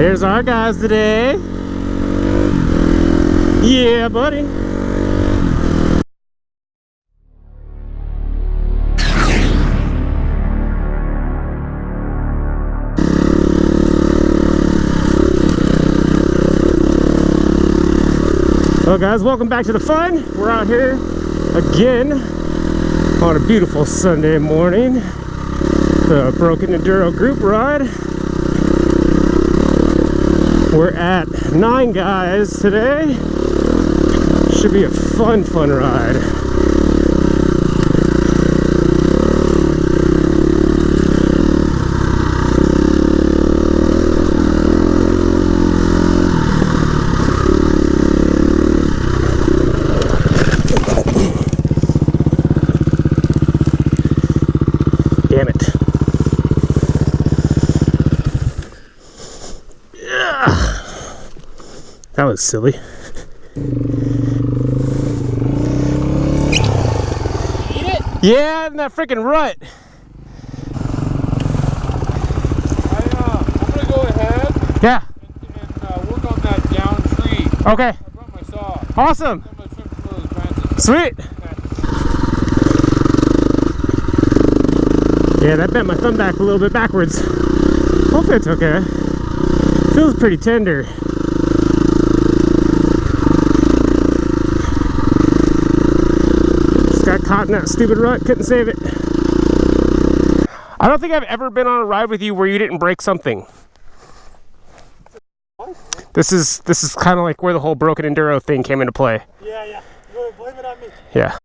There's our guys today. Yeah, buddy. Well, guys, welcome back to the fun. We're out here again on a beautiful Sunday morning. The Broken Enduro group ride. We're at 9 guys today. Should be a fun ride. Damn it. That was silly. Eat it? Yeah, in that freaking rut. I'm gonna go ahead. Yeah. And work on that down tree. Okay. I brought my saw. Awesome. I'm gonna trim some of those branches. Sweet. Okay. Yeah, that bent my thumb back a little bit backwards. Hopefully it's okay. Feels pretty tender. Got caught in that stupid rut, couldn't save it. I don't think I've ever been on a ride with you where you didn't break something. What? This is kind of like where the whole Broken Enduro thing came into play. Yeah. Go blame it on me. Yeah.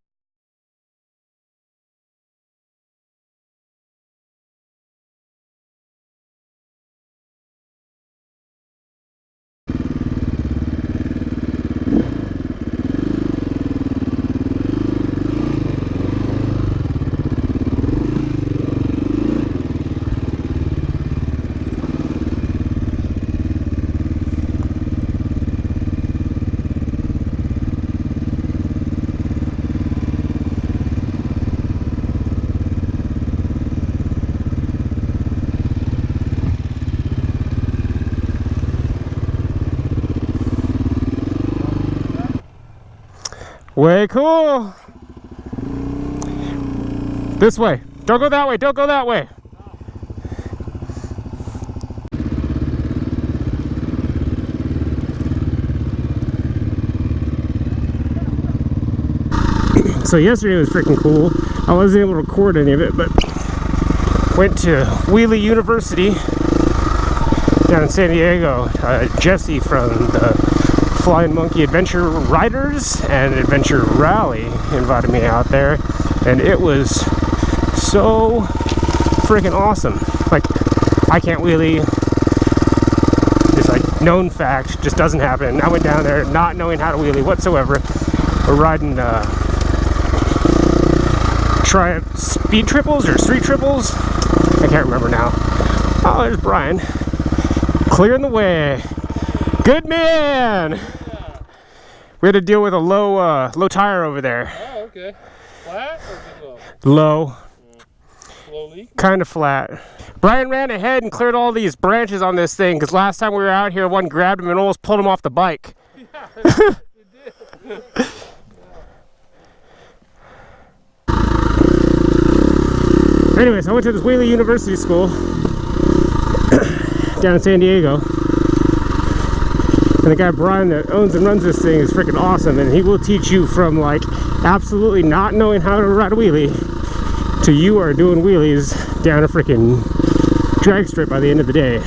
Way cool. This way. Don't go that way. Don't go that way. So yesterday was freaking cool. I wasn't able to record any of it, but went to Wheelie University down in San Diego. Jesse from the Flying Monkey Adventure Riders and Adventure Rally invited me out there, and it was so freaking awesome. Like, I can't wheelie. It's like known fact, just doesn't happen. I went down there not knowing how to wheelie whatsoever. We're riding speed triples or street triples. I can't remember now. Oh, there's Brian clearing the way. Good man. We had to deal with a low tire over there. Oh, okay. Flat or just low? Low. Low leak? Kind of flat. Brian ran ahead and cleared all these branches on this thing because last time we were out here, one grabbed him and almost pulled him off the bike. Yeah, it did. Anyways, I went to this Wheelie University school down in San Diego. And the guy Brian that owns and runs this thing is freaking awesome, and he will teach you from like absolutely not knowing how to ride a wheelie to you are doing wheelies down a freaking drag strip by the end of the day.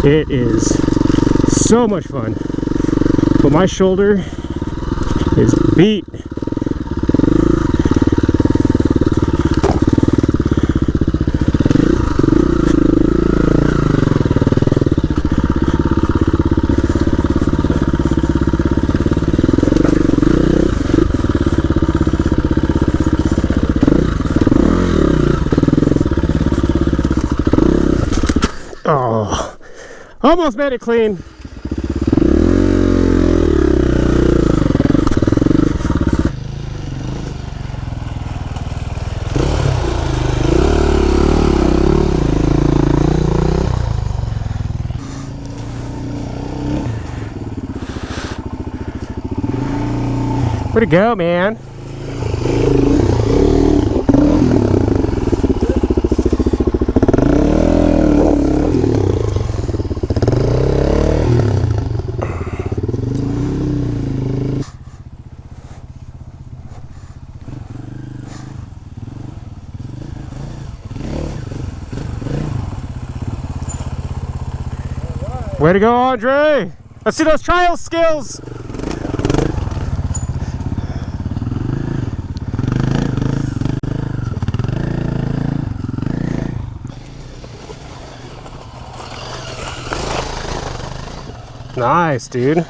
It is so much fun, but my shoulder is beat. Oh, almost made it clean. Way to go, man. Way to go, Andre! Let's see those trial skills! Nice, dude.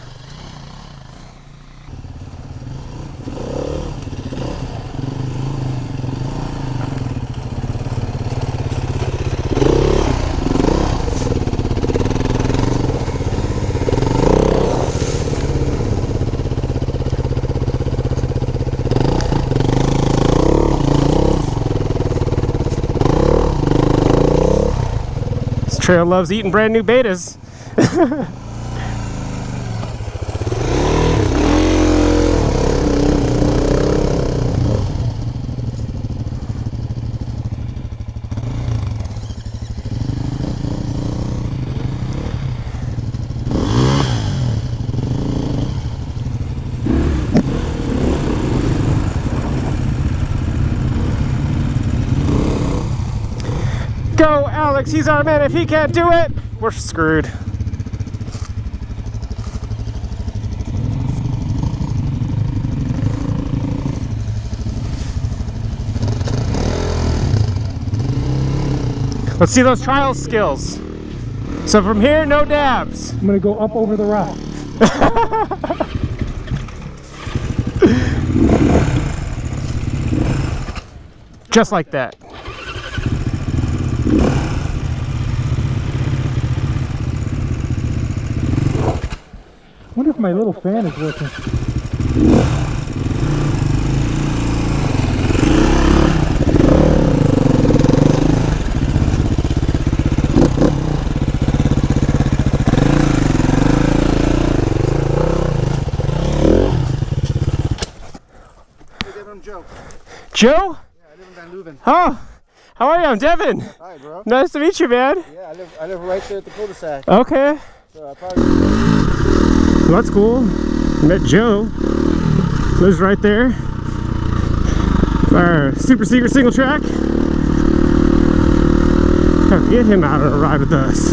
This trail loves eating brand new betas. Go, Alex, he's our man. If he can't do it, we're screwed. Let's see those trial skills. So from here, no dabs. I'm gonna go up over the rock. Just like that. I wonder if my little fan is working. I'm Joe. Joe? Yeah, I live in Van Leuven. Oh, how are you? I'm Devin. Hi, bro. Nice to meet you, man. Yeah, I live right there at the cul-de-sac. Okay. So I probably... Well, that's cool. Met Joe. Lives right there. Our super secret single track. Gotta get him out on a ride with us.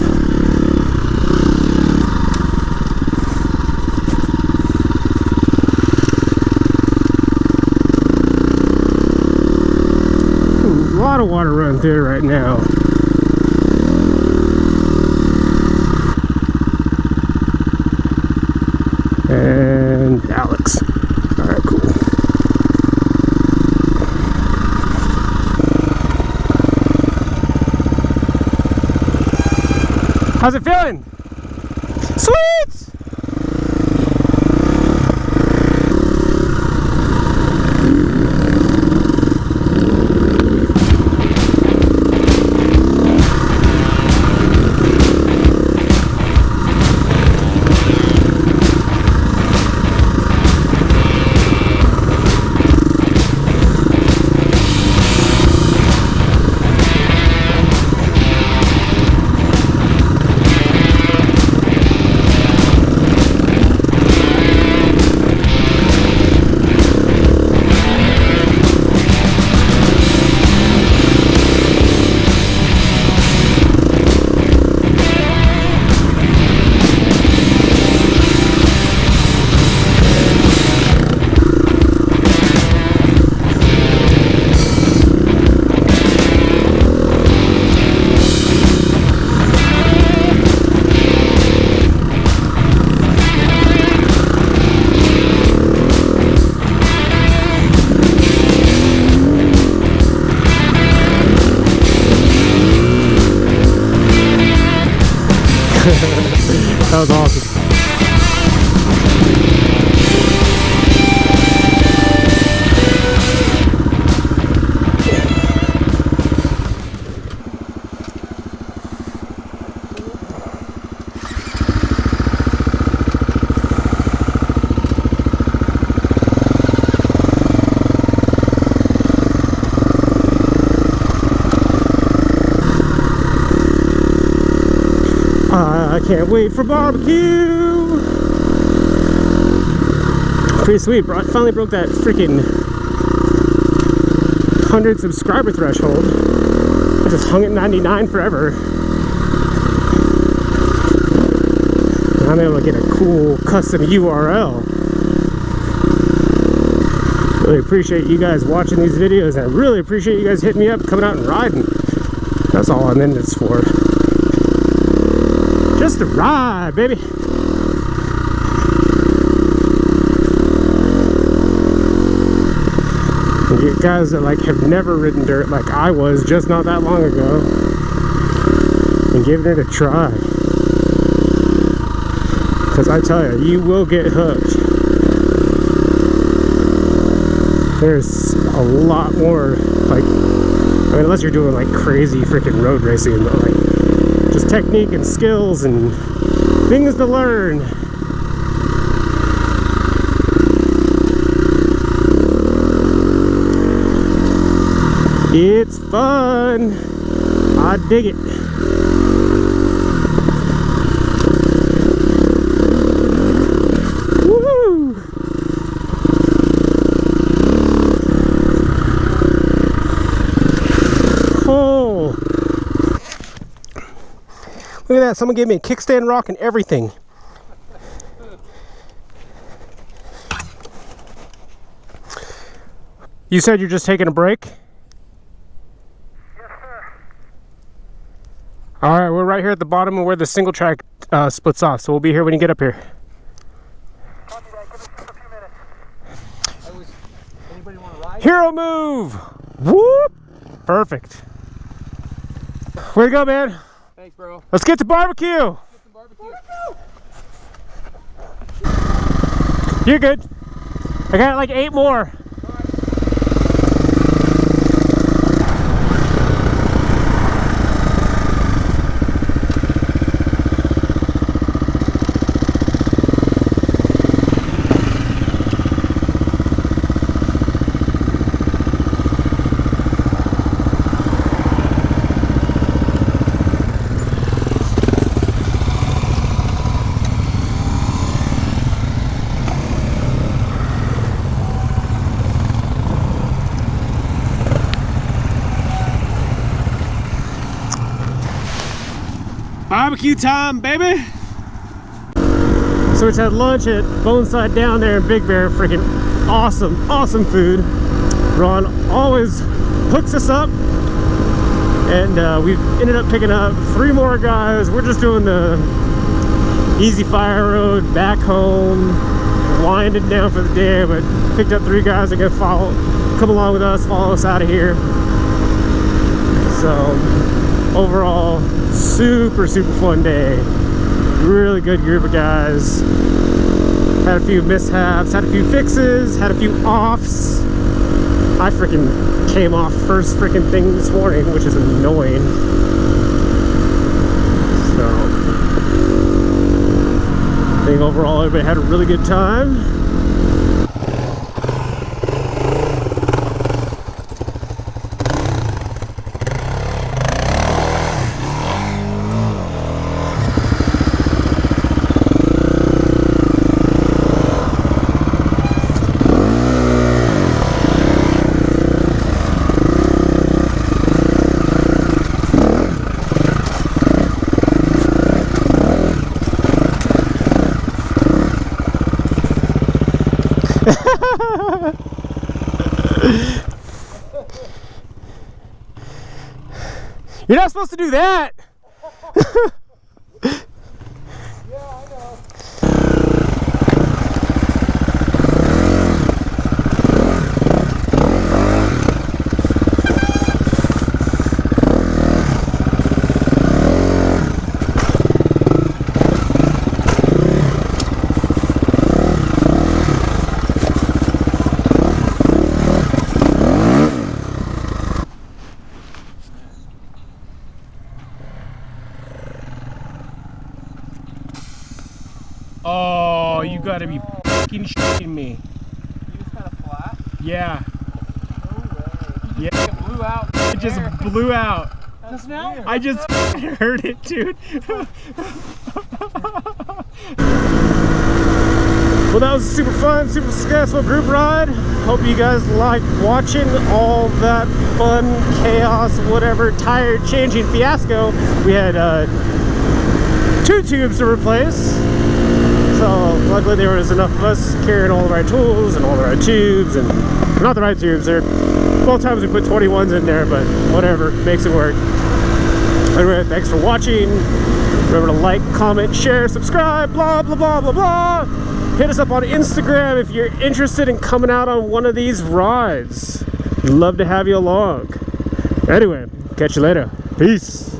Ooh, a lot of water running through right now. And Alex. Alright, cool. How's it feeling? Sweet! That was awesome. I can't wait for barbecue. Pretty sweet, bro. I finally broke that freaking 100 subscriber threshold. I just hung at 99 forever. And I'm able to get a cool custom URL. Really appreciate you guys watching these videos, and I really appreciate you guys hitting me up, coming out and riding. That's all I'm in this for. Just a ride, baby. And you guys that like have never ridden dirt like I was just not that long ago, and giving it a try. Because I tell you, you will get hooked. There's a lot more, like, I mean, unless you're doing like crazy freaking road racing, but like just technique and skills and things to learn. It's fun. I dig it. Woo! Oh! Look at that, someone gave me a kickstand rock and everything. You said you're just taking a break? Yes, sir. Alright, we're right here at the bottom of where the single track splits off, so we'll be here when you get up here. Copy that. Give us just a few minutes. Anybody want to ride? Hero move! Whoop! Perfect. Way to go, man. Thanks, bro. Let's get to barbecue. Get some barbecue. You're good. I got like 8 more. Barbecue time, baby! So we just had lunch at Boneside down there in Big Bear. Freaking awesome, awesome food. Ron always hooks us up, and we ended up picking up 3 more guys. We're just doing the easy fire road back home, winding down for the day, but picked up 3 guys that are gonna come along with us, follow us out of here. So overall, super fun day. Really good group of guys. Had a few mishaps, had a few fixes, had a few offs. I freaking came off first freaking thing this morning, which is annoying. So I think overall everybody had a really good time. You're not supposed to do that. Oh, you gotta be fucking shitting me. You just kind of flat? Yeah. No way. Yeah. It blew out. It just blew out. Just now? I just heard it, dude. Well, that was super fun, super successful group ride. Hope you guys liked watching all that fun, chaos, whatever, tire changing fiasco. We had 2 tubes to replace. So luckily there was enough of us carrying all the right tools and all the right tubes, and not the right tubes. There, both times we put 21s in there, but whatever, makes it work. Anyway, thanks for watching. Remember to like, comment, share, subscribe, blah, blah, blah, blah, blah. Hit us up on Instagram if you're interested in coming out on one of these rides. We'd love to have you along. Anyway, catch you later. Peace.